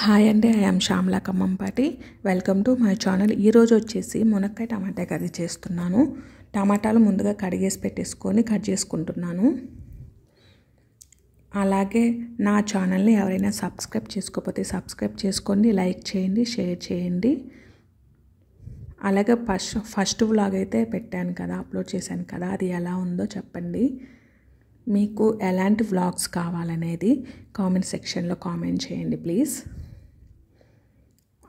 Hi అండి, I am Shyamala Khammampati. Welcome to my channel. ఈరోజు వచ్చేసి మునక్కాయ టమాటా కర్రీ చేస్తున్నాను. టమాటాలు ముందుగా కడిగేసి పెట్టేసుకొని కట్ చేసుకుంటున్నాను. అలాగే నా ఛానల్ని ఎవరైనా సబ్స్క్రైబ్ చేసుకోకపోతే సబ్స్క్రైబ్ చేసుకోండి, లైక్ చేయండి, షేర్ చేయండి. అలాగే ఫస్ట్ వ్లాగ్ అయితే పెట్టాను కదా, అప్లోడ్ చేశాను కదా, అది ఎలా ఉందో చెప్పండి. మీకు ఎలాంటి వ్లాగ్స్ కావాలనేది కామెంట్ సెక్షన్లో కామెంట్ చేయండి ప్లీజ్.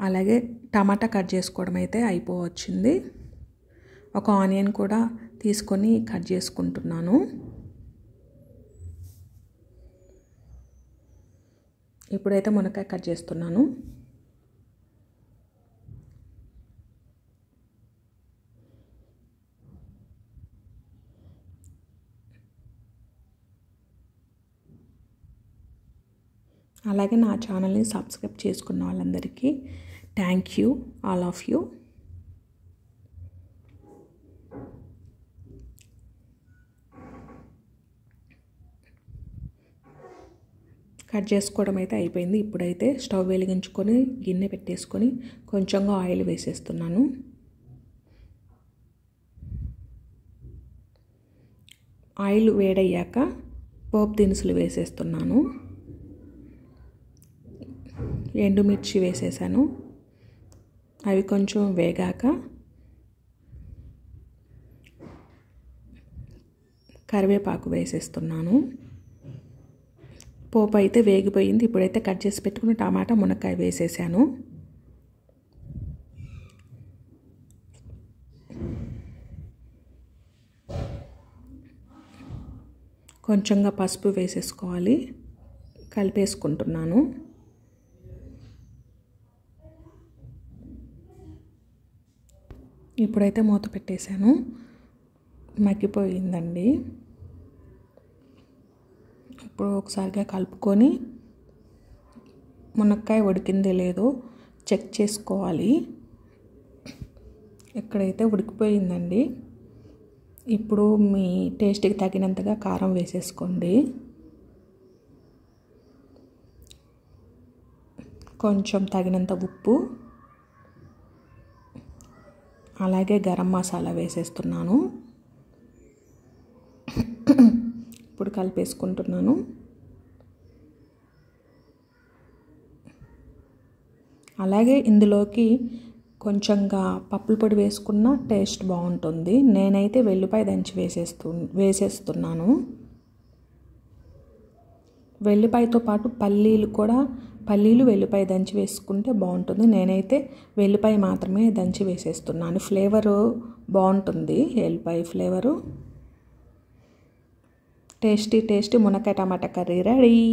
అలాగే టమాటా కట్ చేసుకోవడం అయితే అయిపోవచ్చింది. ఒక ఆనియన్ కూడా తీసుకొని కట్ చేసుకుంటున్నాను. ఇప్పుడైతే మునక్కాయ కట్ చేస్తున్నాను. అలాగే నా ఛానల్ని సబ్స్క్రైబ్ చేసుకున్న వాళ్ళందరికీ thank you, all of you. Cut చేసుకోవడం అయితే అయిపోయింది. ఇప్పుడైతే స్టవ్ వెలిగించుకొని గిన్నె పెట్టేసుకొని కొంచెంగా ఆయిల్ వేసేస్తున్నాను. ఆయిల్ వేడయ్యాక పోపు దినుసులు వేసేస్తున్నాను. ఎండుమిర్చి వేసేసాను. అవి కొంచెం వేగాక కరివేపాకు వేసేస్తున్నాను. పోపు అయితే వేగిపోయింది. ఇప్పుడైతే కట్ చేసి పెట్టుకుని టమాటా మునక్కాయ వేసేసాను. కొంచెంగా పసుపు వేసేసుకోవాలి. కలిపేసుకుంటున్నాను. ఇప్పుడైతే మూత పెట్టేశాను. మగ్గిపోయిందండి. ఇప్పుడు ఒకసారిగా కలుపుకొని మునక్కాయ ఉడికిందో లేదో చెక్ చేసుకోవాలి. ఇక్కడైతే ఉడికిపోయిందండి. ఇప్పుడు మీ టేస్ట్కి తగినంతగా కారం వేసేసుకోండి. కొంచెం తగినంత ఉప్పు, అలాగే గరం మసాలా వేసేస్తున్నాను. ఇప్పుడు కలిపేసుకుంటున్నాను. అలాగే ఇందులోకి కొంచెంగా పప్పుల పొడి వేసుకున్న టేస్ట్ బాగుంటుంది. నేనైతే వెల్లుల్లిపాయ దంచి వేసేస్తున్నాను. వెల్లుల్లిపాయతో పాటు పల్లీలు వెల్లుల్లిపాయ దంచి వేసుకుంటే బాగుంటుంది. నేనైతే వెల్లుల్లిపాయ మాత్రమే దంచి వేసేస్తున్నాను. ఫ్లేవరు బాగుంటుంది, వెల్లుల్లిపాయ ఫ్లేవరు. టేస్టీ మునక్కాయ టమాటా కర్రీ రెడీ.